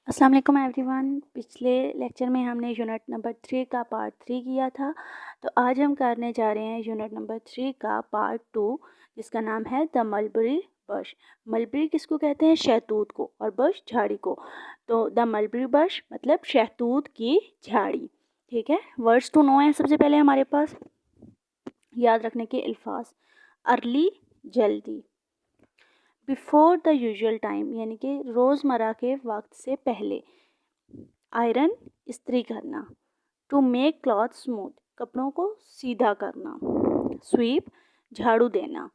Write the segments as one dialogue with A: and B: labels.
A: अस्सलाम वालेकुम एवरीवन। पिछले लेक्चर में हमने यूनिट नंबर 3 का पार्ट 3 किया था। तो आज हम करने जा रहे हैं यूनिट नंबर 3 का पार्ट 2, जिसका नाम है द मलबरी बश। मलबरी किसको कहते हैं? शहतूत को, और बश झाड़ी को। तो द मलबरी बश मतलब शहतूत की झाड़ी। ठीक है, वर्ड्स टू नो है सबसे पहले हमारे पास, याद रखने के अल्फाज। अर्ली जल्दी, बिफोर द यूजुअल टाइम यानी कि रोज़मर्रा के वक्त से पहले। आयरन इस्त्री करना। टू मेक क्लॉथ स्मूथ कपड़ों को सीधा करना। स्वीप झाड़ू देना।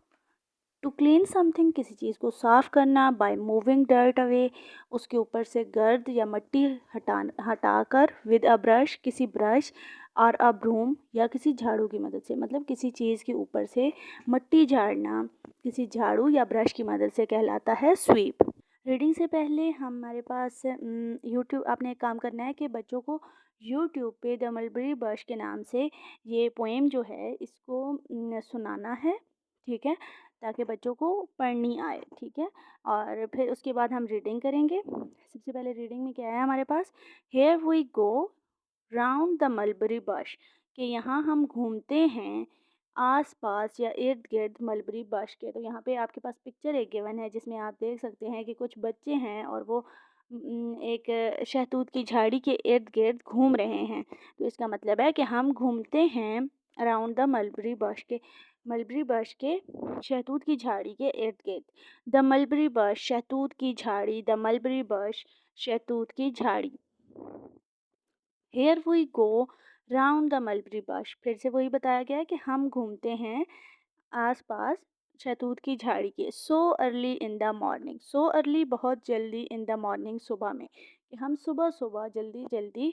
A: टू क्लीन समथिंग किसी चीज़ को साफ़ करना। बाय मूविंग डर्ट अवे उसके ऊपर से गर्द या मिट्टी हटाकर। विद अ ब्रश किसी ब्रश, और अ ब्रूम या किसी झाड़ू की मदद से, मतलब किसी चीज़ के ऊपर से मिट्टी झाड़ना किसी झाड़ू या ब्रश की मदद से कहलाता है स्वीप। रीडिंग से पहले हमारे पास यूट्यूब आपने एक काम करना है कि बच्चों को यूट्यूब पे द मलबरी बश के नाम से ये पोएम जो है इसको सुनाना है। ठीक है, ताकि बच्चों को पढ़नी आए। ठीक है, और फिर उसके बाद हम रीडिंग करेंगे। सबसे पहले रीडिंग में क्या है हमारे पास? Here we go round the mulberry bush, कि यहाँ हम घूमते हैं आस पास या इर्द गिर्द मलबरी बश के। तो यहाँ पे आपके पास पिक्चर एक गिवन है जिसमें आप देख सकते हैं कि कुछ बच्चे हैं और वो एक शहतूत की झाड़ी के इर्द गिर्द घूम रहे हैं। तो इसका मतलब है कि हम घूमते हैं अराउंड द मलबरी बश के शहतूत की झाड़ी के इर्द गिर्द। द मलबरी बश शहतूत की झाड़ी, द मलबरी बश शहतूत की झाड़ी। Here we go round the mulberry bush, फिर से वही बताया गया है कि हम घूमते हैं आसपास शहतूत की झाड़ी के। So early in the morning, so early बहुत जल्दी, इन द मॉर्निंग सुबह में, कि हम सुबह सुबह जल्दी जल्दी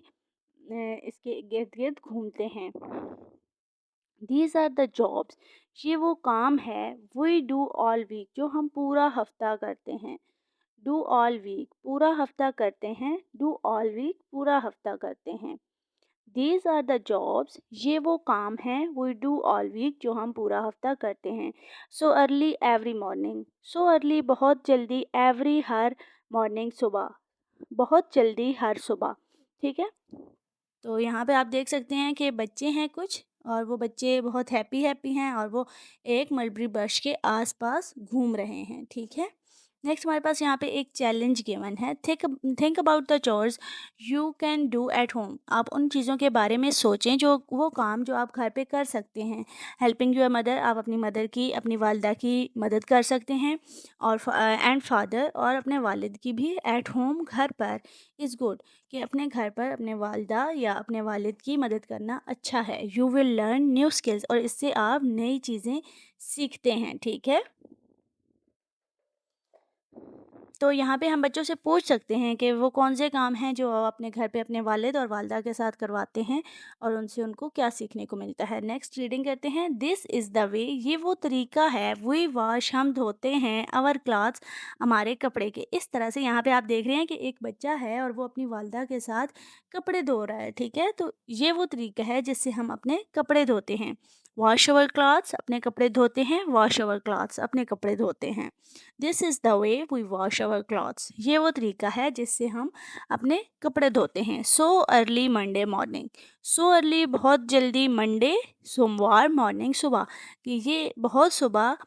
A: इसके गिर्द गिर्द घूमते हैं। दीज आर द जॉब्स, ये वो काम है। वी डू ऑल वीक, जो हम पूरा हफ्ता करते हैं। डू ऑल वीक पूरा हफ्ता करते हैं। डू ऑल वीक पूरा हफ्ता करते हैं। दीज आर द जॉब्स, ये वो काम हैं। वी डू ऑल वीक, जो हम पूरा हफ्ता करते हैं। So early every morning, so early बहुत जल्दी, एवरी हर, मॉर्निंग सुबह, बहुत जल्दी हर सुबह। ठीक है, तो यहाँ पे आप देख सकते हैं कि बच्चे हैं कुछ, और वो बच्चे बहुत हैप्पी हैप्पी हैं और वो एक मलबरी ब्रश के आसपास घूम रहे हैं। ठीक है, नेक्स्ट हमारे पास यहाँ पे एक चैलेंज गिवन है। Think about the chores you can do at home, आप उन चीज़ों के बारे में सोचें जो वो काम जो आप घर पे कर सकते हैं। हेल्पिंग योर मदर, आप अपनी मदर की, अपनी वालदा की मदद कर सकते हैं। और एंड फादर, और अपने वालिद की भी एट होम घर पर इज़ गुड, कि अपने घर पर अपने वालदा या अपने वालिद की मदद करना अच्छा है। You will learn new skills, और इससे आप नई चीज़ें सीखते हैं। ठीक है, तो यहाँ पे हम बच्चों से पूछ सकते हैं कि वो कौन से काम हैं जो अपने घर पे अपने वालिद और वालदा के साथ करवाते हैं, और उनसे उनको क्या सीखने को मिलता है। नेक्स्ट रीडिंग करते हैं। दिस इज़ द वे, ये वो तरीका है। वी वॉश, हम धोते हैं। आवर क्लॉथ्स, हमारे कपड़े के। इस तरह से यहाँ पे आप देख रहे हैं कि एक बच्चा है और वो अपनी वालदा के साथ कपड़े धो रहा है। ठीक है, तो ये वो तरीका है जिससे हम अपने कपड़े धोते हैं। वॉश अवर क्लॉथ्स, अपने कपड़े धोते हैं। वॉश अवर क्लॉथ्स, अपने कपड़े धोते हैं। This is the way we wash our clothes, ये वो तरीका है जिससे हम अपने कपड़े धोते हैं। So early Monday morning, so early बहुत जल्दी, मंडे सोमवार, मॉर्निंग सुबह, कि ये बहुत सुबह,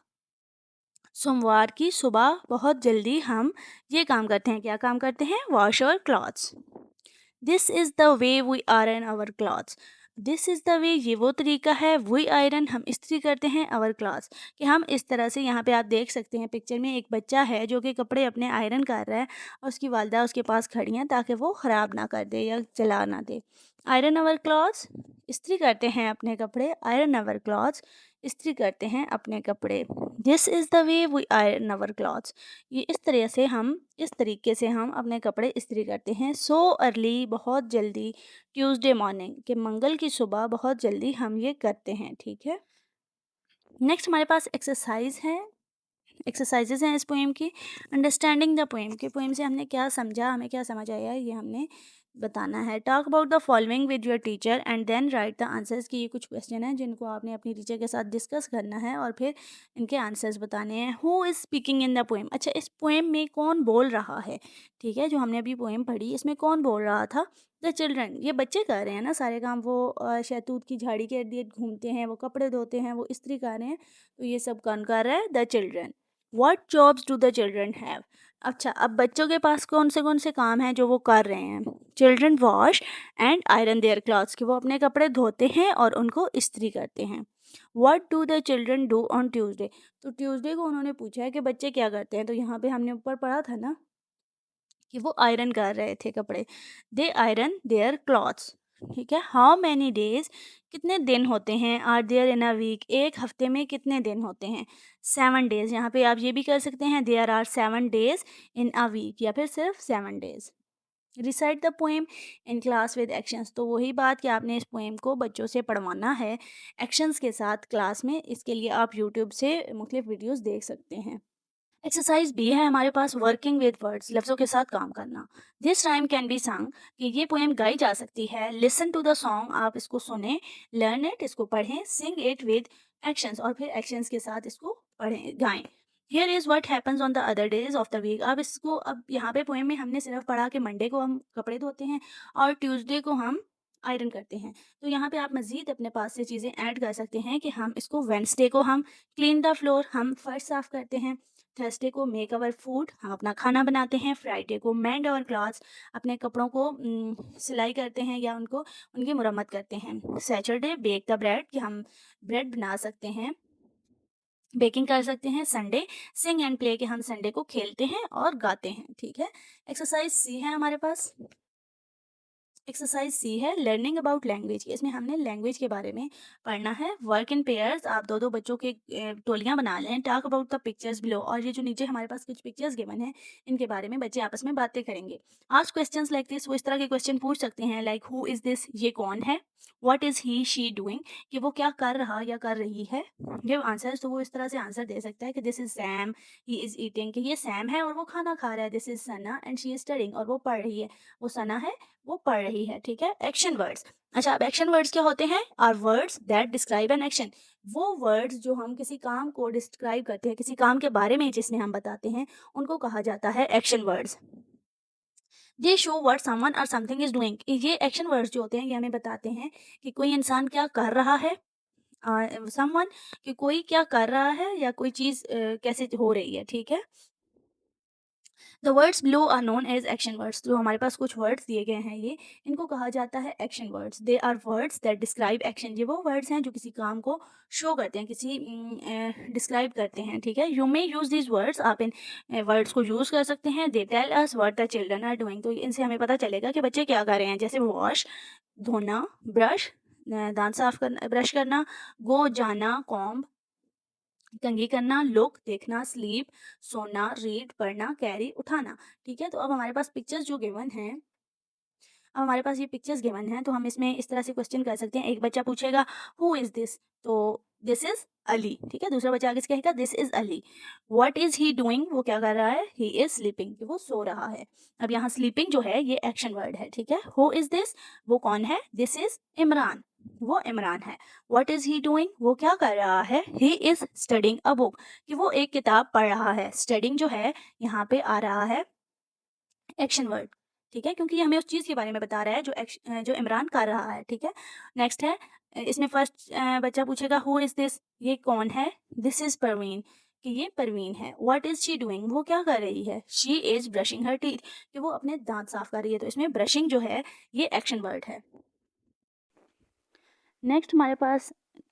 A: सोमवार की सुबह बहुत जल्दी हम ये काम करते हैं। क्या काम करते हैं? Wash our clothes. This is the way we iron our clothes, this is the way, ये वो तरीका है। वी आयरन, हम इस्त्री करते हैं। आवर क्लॉथ्स, कि हम इस तरह से, यहाँ पे आप देख सकते हैं पिक्चर में एक बच्चा है जो कि कपड़े अपने आयरन कर रहा है, और उसकी वालदा उसके पास खड़ी हैं ताकि वो ख़राब ना कर दे या जला ना दे। आयरन आवर क्लॉथ्स, इस्त्री करते हैं अपने कपड़े। आयरन आवर क्लॉथ्स, इस्त्री करते हैं अपने कपड़े। This is the way we iron our clothes, ये इस तरीके से हम अपने कपड़े इस्त्री करते हैं। सो अर्ली, बहुत जल्दी। ट्यूसडे मॉर्निंग, कि मंगल की सुबह बहुत जल्दी हम ये करते हैं। ठीक है, नेक्स्ट हमारे पास एक्सरसाइजेज हैं इस पोएम की। अंडरस्टैंडिंग द पोएम, के पोएम से हमने क्या समझा, हमें क्या समझ आया, ये हमने बताना है। Talk about the following with your teacher and then write the answers. की ये कुछ क्वेश्चन हैं जिनको आपने अपनी टीचर के साथ डिस्कस करना है और फिर इनके आंसर्स बताने हैं। Who is speaking in the poem. अच्छा, इस पोएम में कौन बोल रहा है, ठीक है, जो हमने अभी पोएम पढ़ी इसमें कौन बोल रहा था? The children. ये बच्चे कर रहे हैं ना सारे काम। वो शहतूत की झाड़ी के इर्द गिर्द घूमते हैं, वो कपड़े धोते हैं, वो इस्त्री कर रहे हैं, तो ये सब कौन कर रहा है? The children. What jobs do the children have. अच्छा, अब बच्चों के पास कौन से काम हैं जो वो कर रहे हैं? Children wash and iron their clothes, कि वो अपने कपड़े धोते हैं और उनको इस्त्री करते हैं। What do the children do on Tuesday. तो ट्यूसडे को उन्होंने पूछा है कि बच्चे क्या करते हैं, तो यहाँ पे हमने ऊपर पढ़ा था ना कि वो आयरन कर रहे थे कपड़े। दे आयरन देयर क्लॉथ्स, ठीक है। हाउ मैनी डेज, कितने दिन होते हैं? Are there in a week, एक हफ्ते में कितने दिन होते हैं? 7 डेज। यहाँ पे आप ये भी कर सकते हैं, there are 7 days in a week, या फिर सिर्फ 7 days. Recite the poem in class with actions. तो वही बात कि आपने इस पोएम को बच्चों से पढ़वाना है एक्शंस के साथ क्लास में। इसके लिए आप यूट्यूब से मुख्तलिफ वीडियोस देख सकते हैं। एक्सरसाइज बी है हमारे पास, वर्किंग विद वर्ड्स, लफ्ज़ों के साथ काम करना। दिस राइम कैन बी संग, कि ये पोएम गाई जा सकती है। लिसन टू द सॉन्ग, आप इसको सुने। लर्न इट, इसको पढ़ें। सिंग इट विद एक्शंस, और फिर एक्शंस के साथ इसको पढ़ें, गाएं। Here is what happens on the other days of the week. अब यहाँ पे पोएम में हमने सिर्फ पढ़ा कि मंडे को हम कपड़े धोते हैं और ट्यूसडे को हम आयरन करते हैं। तो यहाँ पे आप मज़ीद अपने पास से चीज़ें ऐड कर सकते हैं कि हम इसको वेंसडे को हम क्लीन द फ्लोर, हम फर्श साफ़ करते हैं। थर्सडे को मेक अवर फूड, हम अपना खाना बनाते हैं। फ्राइडे को मेंड अवर क्लॉथ्स, अपने कपड़ों को सिलाई करते हैं या उनको उनकी मुरम्मत करते हैं। सैटरडे बेक द ब्रेड, कि हम ब्रेड बना सकते हैं, बेकिंग कर सकते हैं। संडे सिंग एंड प्ले, कि हम संडे को खेलते हैं और गाते हैं, ठीक है। एक्सरसाइज सी है हमारे पास। एक्सरसाइज सी है लर्निंग अबाउट लैंग्वेज। इसमें हमने लैंग्वेज के बारे में पढ़ना है। वर्क इन पेयर्स, आप दो दो बच्चों के टोलियां बना लें। Talk about the pictures below, और ये जो नीचे हमारे पास कुछ पिक्चर्स गिवन है इनके बारे में बच्चे आपस में बातें करेंगे। आस्क क्वेश्चंस लाइक दिस, वो इस तरह के क्वेश्चन पूछ सकते हैं, लाइक हु इज़ दिस, ये कौन है। What is he she doing, कि वो क्या कर रहा या कर रही है। गिव आंसर्स, तो वो इस तरह से आंसर दे सकता है कि this is Sam, he is eating, कि ये सैम है और वो खाना खा रहा है। This is Sana and she is studying, और वो पढ़ रही है। वो सना है, वो पढ़ रही है, ठीक है। Action words. अच्छा, अब एक्शन वर्ड्स क्या होते हैं? Are words that describe an action. वो वर्ड्स जो हम किसी काम को डिस्क्राइब करते हैं, किसी काम के बारे में जिसमें हम बताते हैं, उनको कहा जाता है action words. They show what someone और समथिंग इज डूइंग। ये एक्शन वर्ड्स जो होते हैं ये हमें बताते हैं कि कोई इंसान क्या कर रहा है। समवन, कि कोई क्या कर रहा है या कोई चीज़ कैसे हो रही है, ठीक है। The words below are known as action words. जो हमारे पास कुछ वर्ड्स दिए गए हैं ये, इनको कहा जाता है action words. They are words that describe action. ये वो वर्ड्स हैं जो किसी काम को शो करते हैं, किसी डिस्क्राइब करते हैं, ठीक है। You may use these words, आप इन वर्ड्स को यूज़ कर सकते हैं। They tell us what the children are doing, तो इनसे हमें पता चलेगा कि बच्चे क्या कर रहे हैं। जैसे वॉश, धोना, ब्रश, दांत साफ करना, ब्रश करना, गो, जाना, कॉम्ब, कंघी करना, लुक, देखना, स्लीप, सोना, रीड, पढ़ना, कैरी, उठाना, ठीक है। तो अब हमारे पास पिक्चर्स जो गिवन हैं, अब हमारे पास ये पिक्चर्स गिवन हैं, तो हम इसमें इस तरह से क्वेश्चन कर सकते हैं। एक बच्चा पूछेगा हु इज़ दिस, तो दिस इज़ अली, ठीक है। दूसरा बच्चा आगे से कहेगा this is Ali. What is he doing, वो क्या कर रहा है। ही इज़ स्लीपिंग, वो सो रहा है। अब यहाँ स्लीपिंग जो है ये एक्शन वर्ड है, ठीक है। हु इज़ दिस, वो कौन है। दिस इज़ इमरान, वो इमरान है। व्हाट इज़ ही डूइंग, वो क्या कर रहा है। He is studying a book, कि वो एक किताब पढ़ रहा है। स्टडिंग जो है यहाँ पे आ रहा है एक्शन वर्ड, ठीक है, क्योंकि ये हमें उस चीज़ के बारे में बता रहा है जो इमरान कर रहा है, ठीक है। नेक्स्ट है, इसमें फर्स्ट बच्चा पूछेगा हु इज़ दिस, ये कौन है। दिस इज़ परवीन, कि ये परवीन है। व्हाट इज़ शी डूइंग, वो क्या कर रही है। She is brushing her teeth, कि वो अपने दांत साफ कर रही है। तो इसमें ब्रशिंग जो है ये एक्शन वर्ड है। नेक्स्ट हमारे पास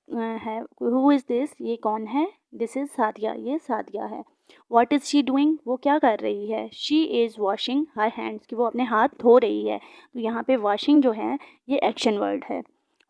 A: है हु इज़ दिस, ये कौन है। दिस इज़ सादिया, ये सादिया है। व्हाट इज़ शी डूइंग, वो क्या कर रही है। She is washing her hands, कि वो अपने हाथ धो रही है। तो यहाँ पे वॉशिंग जो है ये एक्शन वर्ड है।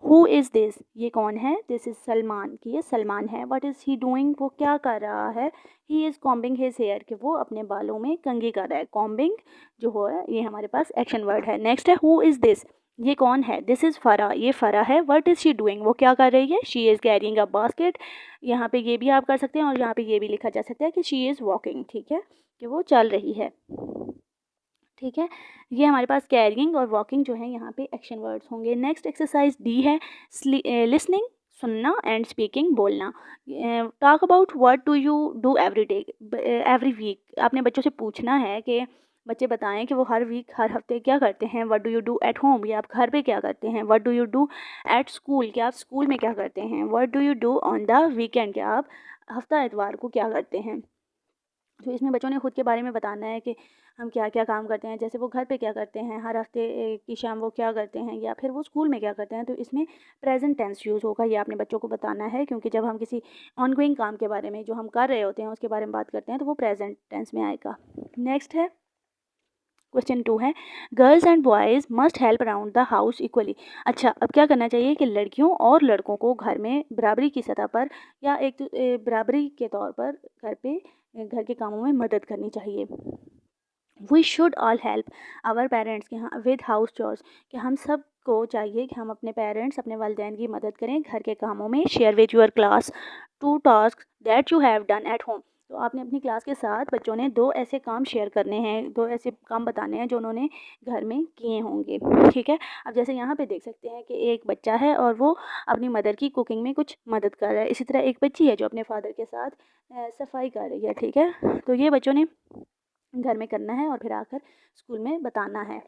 A: हु इज़ दिस, ये कौन है। दिस इज़ सलमान, कि ये सलमान है। व्हाट इज़ ही डूइंग, वो क्या कर रहा है। He is combing his hair, कि वो अपने बालों में कंघी कर रहा है। कॉम्बिंग जो है ये हमारे पास एक्शन वर्ड है। नेक्स्ट है हु इज़ दिस, ये कौन है। दिस इज़ फ़रा, ये फ़रा है। व्हाट इज़ शी डूइंग, वो क्या कर रही है। She is carrying a basket, यहाँ पे ये भी आप कर सकते हैं और यहाँ पे ये भी लिखा जा सकता है कि शी इज़ वॉकिंग, ठीक है, कि वो चल रही है। ठीक है, ये हमारे पास कैरिंग और वॉकिंग जो है यहाँ पे एक्शन वर्ड्स होंगे। नेक्स्ट एक्सरसाइज डी है लिसनिंग, सुनना, एंड स्पीकिंग, बोलना। Talk about what do you do every day, every week. आपने बच्चों से पूछना है कि बच्चे बताएं कि वो हर वीक, हर हफ्ते क्या करते हैं। What do you do at home, या आप घर पे क्या करते हैं। What do you do at school, क्या आप स्कूल में क्या करते हैं। What do you do on the weekend, क्या आप हफ्ता इतवार को क्या करते हैं। तो इसमें बच्चों ने खुद के बारे में बताना है कि हम क्या क्या काम करते हैं, जैसे वो घर पे क्या करते हैं, हर हफ्ते की शाम वो क्या करते हैं, या फिर वो स्कूल में क्या करते हैं। तो इसमें प्रेजेंट टेंस यूज़ होगा, ये आपने बच्चों को बताना है, क्योंकि जब हम किसी ऑनगोइंग काम के बारे में जो हम कर रहे होते हैं उसके बारे में बात करते हैं तो वो प्रेजेंट टेंस में आएगा। नेक्स्ट है क्वेश्चन 2 है girls and boys must help around the house equally. अच्छा, अब क्या करना चाहिए कि लड़कियों और लड़कों को घर में बराबरी की सतह पर या एक बराबरी के तौर पर घर के कामों में मदद करनी चाहिए। We should all help our parents, कि हाँ विद हाउस चोर्स, कि हम सब को चाहिए कि हम अपने पेरेंट्स, अपने वालिदैन की मदद करें घर के कामों में। Share with your class 2 task that you have done at home. तो आपने अपनी क्लास के साथ बच्चों ने 2 ऐसे काम शेयर करने हैं, 2 ऐसे काम बताने हैं जो उन्होंने घर में किए होंगे। ठीक है, अब जैसे यहाँ पे देख सकते हैं कि एक बच्चा है और वो अपनी मदर की कुकिंग में कुछ मदद कर रहा है। इसी तरह एक बच्ची है जो अपने फादर के साथ सफाई कर रही है। ठीक है, तो ये बच्चों ने घर में करना है और फिर आकर स्कूल में बताना है।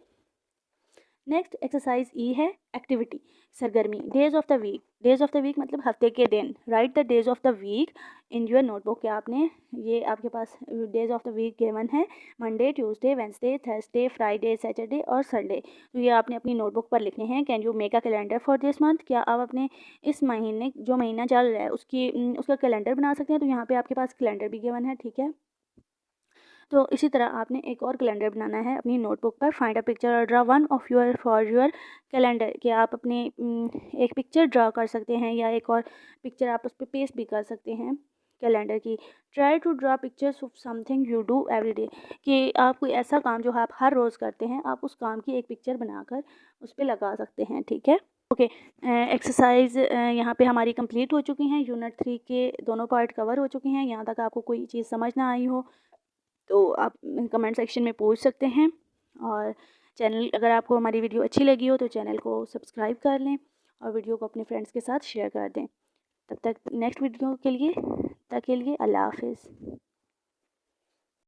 A: नेक्स्ट एक्सरसाइज ई है एक्टिविटी, सरगर्मी। Days of the week, days of the week मतलब हफ्ते के दिन। Write the days of the week in your notebook, क्या आपने ये आपके पास days of the week given है Monday, Tuesday, Wednesday, Thursday, Friday, Saturday और संडे। तो ये आपने अपनी नोटबुक पर लिखने हैं। Can you make a calendar for this month, क्या आप अपने इस महीने जो महीना चल रहा है उसका कैलेंडर बना सकते हैं। तो यहाँ पे आपके पास कैलेंडर भी गिवन है। ठीक है, तो इसी तरह आपने एक और कैलेंडर बनाना है अपनी नोटबुक पर। फाइंड अ पिक्चर और draw one of your for your calendar, कि आप अपने एक पिक्चर ड्रा कर सकते हैं या एक और पिक्चर आप उस पर पेस्ट भी कर सकते हैं कैलेंडर की। Try to draw pictures of something you do every day, कि आप कोई ऐसा काम जो आप हर रोज़ करते हैं आप उस काम की एक पिक्चर बनाकर उस पर लगा सकते हैं। ठीक है, ओके। एक्सरसाइज यहाँ पे हमारी कंप्लीट हो चुकी हैं। यूनिट 3 के दोनों पार्ट कवर हो चुके हैं। यहाँ तक आपको कोई चीज़ समझ ना आई हो तो आप कमेंट सेक्शन में पूछ सकते हैं। और चैनल, अगर आपको हमारी वीडियो अच्छी लगी हो तो चैनल को सब्सक्राइब कर लें और वीडियो को अपने फ्रेंड्स के साथ शेयर कर दें। तब तक नेक्स्ट वीडियो के लिए अल्लाह हाफिज़।